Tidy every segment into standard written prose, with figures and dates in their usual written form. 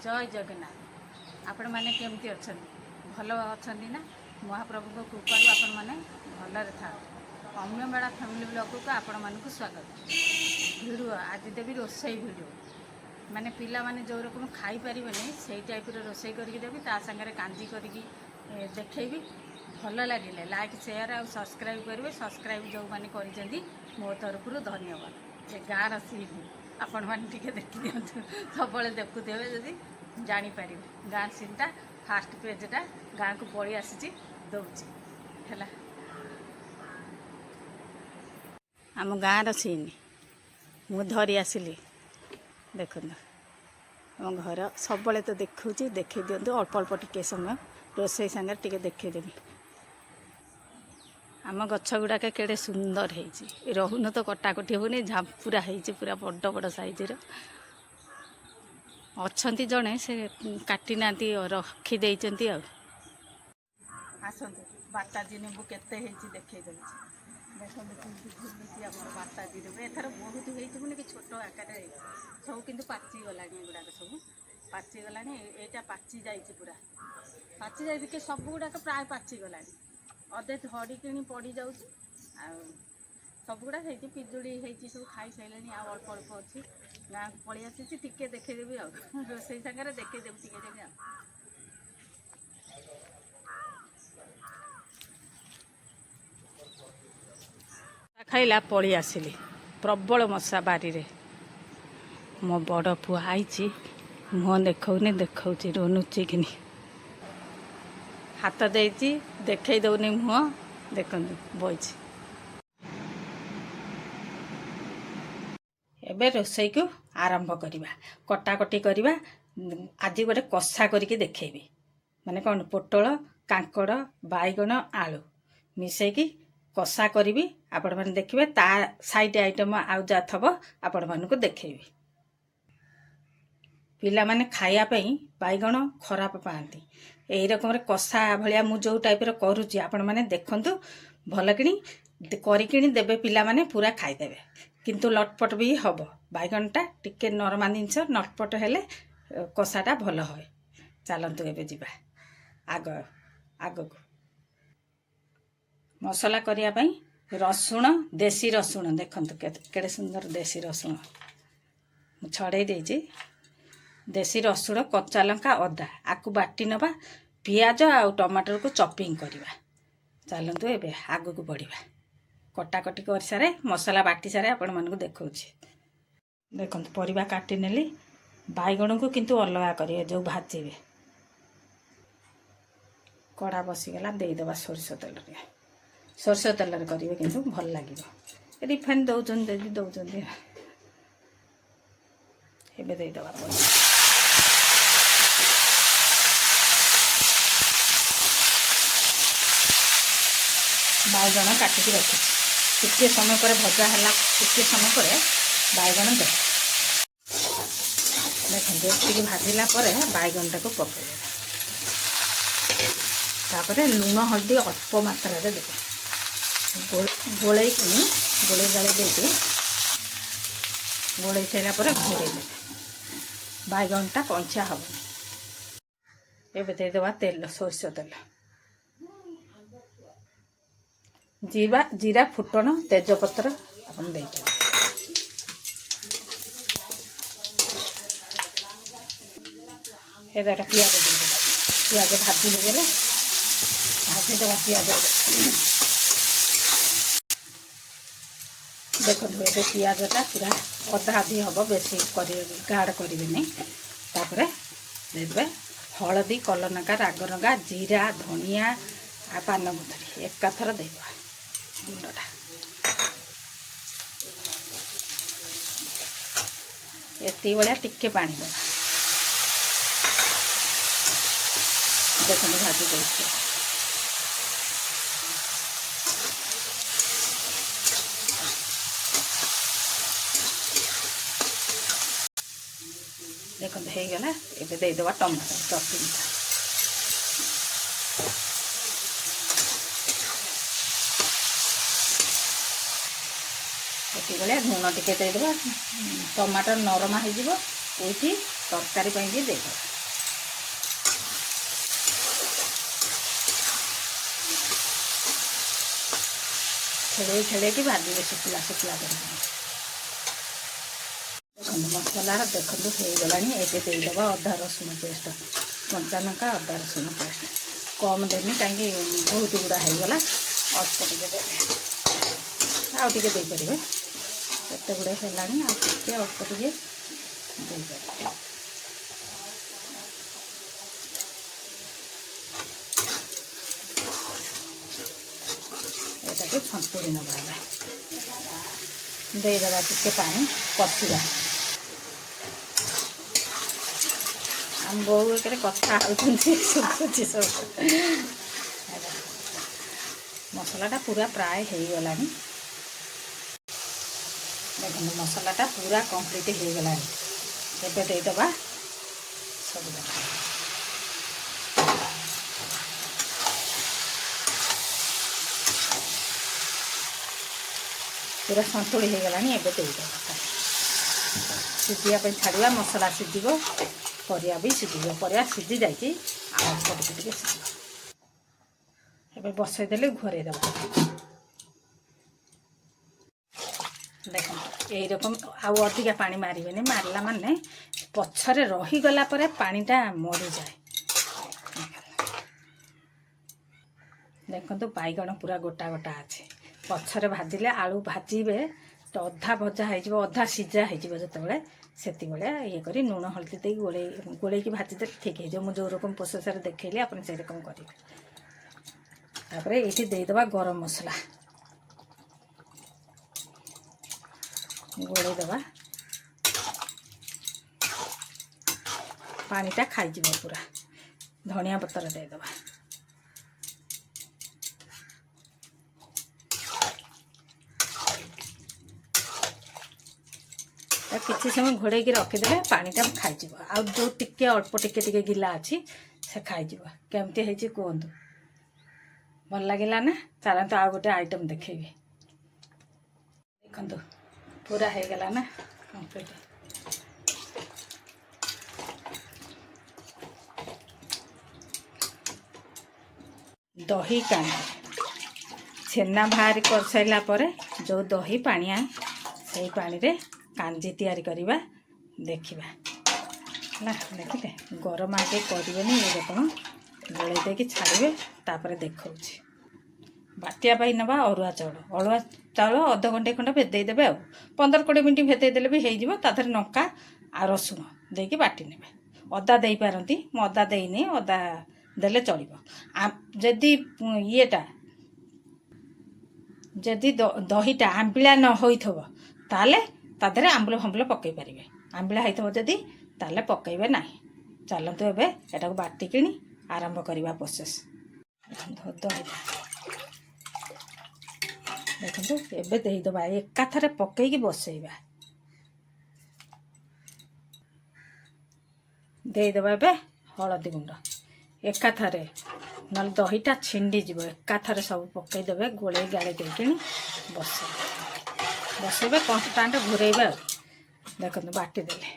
जय जगन्नाथ। आपण मैंने केमती अच्छा भल अच्छा ना महाप्रभु कृपा आपण मैंने भलरे था। अम्य मेला फैमिली ब्लॉग को आपण मानक स्वागत। भिडियो आज देवी रोसई भिडियो माने पिला माने जो रकम खाई पारिबेनी सेही टाइप रो रोसई करके देवी ता संगे कांजी करके देखैबी। भल लगे लाइक शेयर और सब्सक्राइब करेंगे। सब्सक्राइब जो मैंने करिसेंती मो तरफ धन्यवाद। से गाँव सीन आपण मैंने टिके देखी दिंतु सब देखुथे जदि जापर गाँ सीनटा फास्ट पेजटा गाँ को पलि आसी दौची है आम गाँव सीन मु धरी आसली देखु आम घर सब तो देखुची देखे दिंतु अल्प अल्प टिके समय रोसई सागर टिके देखेदेवी। आम गछ गुड़ाक केड़े सुंदर है रहुन तो कटाकटी होनी झांपुरा है पूरा बड़ बड़ साइजर अच्छा जड़े से काटी ना रखीदे आसतु बाताजी नेबू केते देखे देखो झुलुची आम बाताजी नेबू एथर बहुत होने कि छोट आकार सब कि पाची गला गुड़ाक सब पाची गला यहाँ पाची जा पूरा पाची जा सब गुड़ाक प्राय पाची गला अधे धड़ी कि पड़ जाऊँ सब गुड़ा पिजुड़ी सब खाई सारे आ अल्प अल्प अच्छी गाँ को पलि आसी टिके देखेदेवी रोसई सागर देखेदेवी टिके खाइला पलि आसिली प्रबल मशा बारी रे मो बड़ पु आई मुह देखौनी देखौची नुचिकिनी हाथ देती देखे दौनी मुह देख बही एबे रोसई को आरंभ करवा कटाकटी करवा। आज गोटे कषा करके देखेबी माने कौन पोटल कांकड़ बैगण आलू मिसेकी कषा करी आपण मैंने देखिए ता साइड आइटम आउ जा थब आपण मानक देखेबी। पिला माने खाया पई बैगण खराब पाती यही रकम कषा भाया मु जो टाइप करुच्ची आपण मैंने देखंतु भल कि करी देबे पिला माने पूरा खाईदेवे किंतु लटपट भी हम बैगणटा टिके नरमा जिनस नटपट हेले कषाटा भल है। चलतु एबे जिबा आग को मसला करिया पई रसुण देसी रसुण देखंतु केड़े सुंदर देसी रसुण छड़े देजी देसी रसुण कच्चा लंका अदा आकु बाटी नबा पियाज आउ टमाटर को चॉपिंग करवा। चलतु एबे आग को बढ़िया कटाकटी कर सारे मसला बाटी सारे आपण मानक देखौछि देखंतु परिबा काटी नेली बैगण को किंतु अलगा करिए जो भाजीबे कड़ा बसीगला देदेबा सोरिष तेल करेंगे किंतु भल लगे रिफाइन दौन दौन एबे देदेबा बैगण काटिकी रखी टिके समय पर भजा है टिके समय पर बैगण देखते भाजिला बैगणटा को पकड़ तापर लुण हल्दी अल्प मात्रा देव गोले गाले देके गोले सारापर घोड़े दे बैगणटा कंचा हम एबे देदेबा तेल सोरिष तेल जीरा फुटण तेजपत्र अपन दे पियाज पियाज भाजी देदेले भाजीदेवा पियाज देखो ये पियाजटा पूरा अधा आधी हम बेसी गाढ़ करें तापर देवे हलदी कलनका रागनगा जीरा धनिया आ पान मुथरी एकाथर देवा गुंडटा ये भाया टिके पानी देवा देखो भाजी दे देखो होगला ये देदेवा टमाटर चॉपिंग ये लुण टिके देदेवा टमाटर नरमा हो ଏଇଠି ତରକାରୀ ପାଇଁକି ଦେଇଦେବା। ଛେଳେଇକି ଭାଜିବେ ଶୁଖିଲା କରିକି। ଦେଖନ୍ତୁ ମସଲାର ଦେଖନ୍ତୁ ହେଇଗଲାଣି। ଏବେ ଦେଇଦେବା ଅଦା ରସୁଣ ପେଷ୍ଟ, କଞ୍ଚା ଲଙ୍କା ଅଦା ରସୁଣ ପେଷ୍ଟ କମ୍ ଦେବି କାହିଁକି ବହୁତ ଗୁଡ଼ା ହେଇଗଲା। ଅଳ୍ପ ଟିକେ ଦେବେ, ଆଉ ଟିକେ ଦେଇପାରିବେ। ଏତେ ଗୁଡ଼େ ହେଲାଣି, ଆଉ ଟିକେ ଅଳ୍ପ ଟିକେ ଦେଇପାରିବେ। ଏଟାକୁ ସନ୍ତୁଳି ନେବା। ଏବେ ଦେଇଦେବା ଟିକେ ପାଣି, କଷିବା। ଆମ ବୋଉ ଏକରେ କଥା ହେଉଛନ୍ତି, ଶୁଭୁଛି ସବୁ। ମସଲାଟା ପୁରା ପ୍ରାୟ ହେଇଗଲାଣି। ଦେଖନ୍ତୁ ମସଲାଟା ପୁରା କମ୍ପ୍ଲିଟ୍ ହେଇଗଲାଣି। ଏବେ ଦେଇଦେବା ସବୁ ଯାକ। ପୁରା ସନ୍ତୁଳି ହେଇଗଲାଣି। ଏବେ ଦେଇଦେବା, ସିଝିବା ପାଇଁ ଛାଡ଼ିବା। ମସଲା ସିଝିବ, ପରିବା ବି ସିଝିବ। ପରିବା ସିଝି ଯାଇଛି, ଆଉ ଅଳ୍ପ ଟିକେ ସିଝିବ। ଏବେ ବସେଇଦେଲେ ଘୋରେଇ ଦେବା। ଦେଖନ୍ତୁ এইরকম ଆଉ ଅଧିକା ପାଣି ମାରିବେନି। ମାରିଲା ମାନେ ପଛରେ ରହିଗଲା ପରେ ପାଣିଟା ମରିଯାଏ। ଦେଖନ୍ତୁ ବାଇଗଣ ପୁରା ଗୋଟା ଗୋଟା ଅଛି। ପଛରେ ଭାଜିଲେ ଆଳୁ ଭାଜିବେ ତ ଅଧା ଭଜା ହେଇଯିବ, ଅଧା ସିଝା ହେଇଯିବ। ଯେତେବେଳେ ସେତିବେଳେ ଇଏ କରି ଲୁଣ ହଳଦୀ ଦେଇକି ଗୋଳେଇକି ଭାଜିଦେଲେ ଠିକ୍ ହେଇଯିବ। ମୁଁ ଯେଉଁ ରକମ ପ୍ରୋସେସରେ ଦେଖେଇଲି ଆପଣ ସେଇ ରକମ କରିବେ। ତାପରେ ଏଇଠି ଦେଇଦେବା ଗରମ ମସଲା, ଗୋଳେଇ ଦେବା। ପାଣିଟା ଖାଇଯିବ ପୁରା। ଧନିଆ ପତ୍ର ଦେଇଦେବା। କିଛି ସମୟ ଘୋଡ଼େଇକି ରଖିଦେଲେ ପାଣିଟା ଖାଇଯିବ। ଆଉ ଯେଉଁ ଟିକେ ଅଳ୍ପ ଟିକେ ଗିଲା ଅଛି ସେ ଖାଇଯିବ। କେମିତି ହେଇଛି କୁହନ୍ତୁ? ଭଲ ଲାଗିଲା ନା? ଚାଲନ୍ତୁ ଆଉ ଗୋଟେ ଆଇଟମ୍ ଦେଖେଇବି। ଦେଖନ୍ତୁ ପୁରା ହେଇଗଲା ନା କମ୍ପ୍ଲିଟ୍। ଦହି କାଞ୍ଜି, ଛେନା ବାହାରି କରିସାରିଲା ପରେ ଯେଉଁ ଦହି ପାଣିଆ, ସେଇ ପାଣିରେ କାଞ୍ଜି ତିଆରି କରିବା। ଦେଖିବା ହେଲା। ଦେଖିଲେ ଗରମ ଆଗେ କରିବେନି, ଏଇରକମ ଗୋଳେଇ ଦେଇକି ଛାଡ଼ିବେ। ତାପରେ ଦେଖାଉଛି। ବାଟିବା ପାଇଁ ନେବା ଅରୁଆ ଚାଉଳ ଅଧଘଣ୍ଟେ ଖଣ୍ଡେ ଭେଦେଇ ଦେବେ। ଆଉ 15-20 ମିନିଟ୍ ଭେଦେଇ ଦେଲେ ବି ହେଇଯିବ। ତା ଦେହରେ ଲଙ୍କା ଆଉ ରସୁଣ ଦେଇକି ବାଟି ନେବେ। ଅଦା ଦେଇପାରନ୍ତି, ମୁଁ ଅଦା ଦେଇନି। ଅଦା ଦେଲେ ଚଳିବ। ଯଦି ଯଦି ଦହିଟା ଆମ୍ବିଳା ନ ହୋଇଥିବ ତାହେଲେ ତା ଦେହରେ ଆମ୍ବୁଲ ଫାମ୍ବୁଲ ପକାଇ ପାରିବେ। ଆମ୍ବିଳା ହେଇଥିବ ଯଦି ତାହେଲେ ପକାଇବେ ନାହିଁ। ଚାଲନ୍ତୁ ଏବେ ଏଟାକୁ ବାଟିକିଣି ଆରମ୍ଭ କରିବା ପ୍ରୋସେସ୍। ଦହିଟା ଦେଖନ୍ତୁ ଏବେ ଦେଇଦେବା। ଏକାଥରେ ପକେଇକି ବସେଇବା। ଦେଇଦେବା ଏବେ ହଳଦୀ ଗୁଣ୍ଡ ଏକାଥରେ, ନହେଲେ ଦହିଟା ଛିଣ୍ଡିଯିବ। ଏକାଥରେ ସବୁ ପକେଇଦେବେ। ଗୋଳେଇ ଗାଳି ଦେଇକିଣି ବସେଇବେ। କନଷ୍ଟାଣ୍ଟ ଘୁରେଇବେ। ଆଉ ଦେଖନ୍ତୁ ବାଟିଦେଲେ,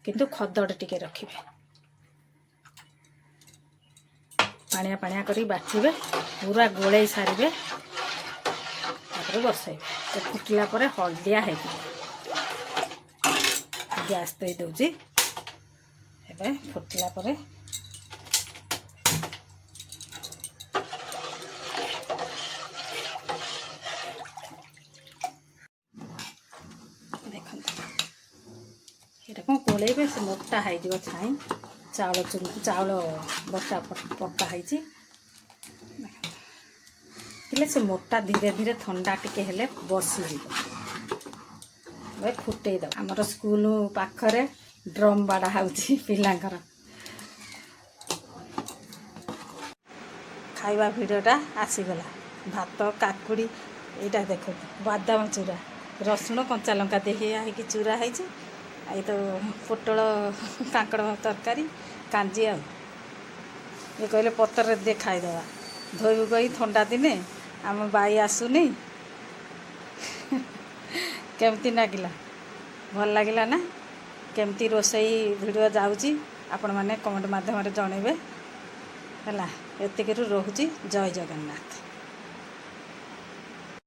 କିନ୍ତୁ ଖଦଡ଼ ଟିକେ ରଖିବେ। ପାଣିଆ କରିକି ବାଟିବେ। ପୁରା ଗୋଳେଇ ସାରିବେ। ତାପରେ ବସେଇବେ। ଫୁଟିଲା ପରେ ହଳଦିଆ ହେଇଯିବ। ଗ୍ୟାସ୍ ଦେଇ ଦେଉଛି। ଏବେ ଫୁଟିଲା ପରେ ଦେଖନ୍ତୁ ଏଇଟା କ'ଣ ଗୋଳେଇବେ, ସେ ମୋଟା ହେଇଯିବ। ଛାଇଁ ଚାଉଳ ବଟା ପକା ହେଇଛି। ହେଲେ ସେ ମୋଟା ଧୀରେ ଧୀରେ ଥଣ୍ଡା ଟିକେ ହେଲେ ବସିଯିବ। ଏବେ ଫୁଟେଇଦେବା। ଆମର ସ୍କୁଲ ପାଖରେ ଡ୍ରମ୍ ବାଡ଼ା ହେଉଛି ପିଲାଙ୍କର। ଖାଇବା ଭିଡ଼ିଓଟା ଆସିଗଲା। ଭାତ, କାକୁଡ଼ି, ଏଇଟା ଦେଖନ୍ତୁ ବାଦାମ ଚୁରା, ରସୁଣ କଞ୍ଚା ଲଙ୍କା ହେଇକି ଚୁରା ହେଇଛି। ଏଇ ତ ପୋଟଳ କାଙ୍କଡ଼ ତରକାରୀ, କାଞ୍ଜି। ଆଉ ଇଏ କହିଲେ ପତ୍ରରେ দিয়ে ଖାଇଦେବା। ଧୋଇବୁ କହି ଥଣ୍ଡା ଦିନେ ଆମ ବାଇ ଆସୁନି। କେମିତି ଲାଗିଲା? ଭଲ ଲାଗିଲା ନା? केमती रोसई वीडियो जाऊँगी आपण मैंने कमेंट माध्यम जनइबे है। एतिकु रोहुची। जय जगन्नाथ।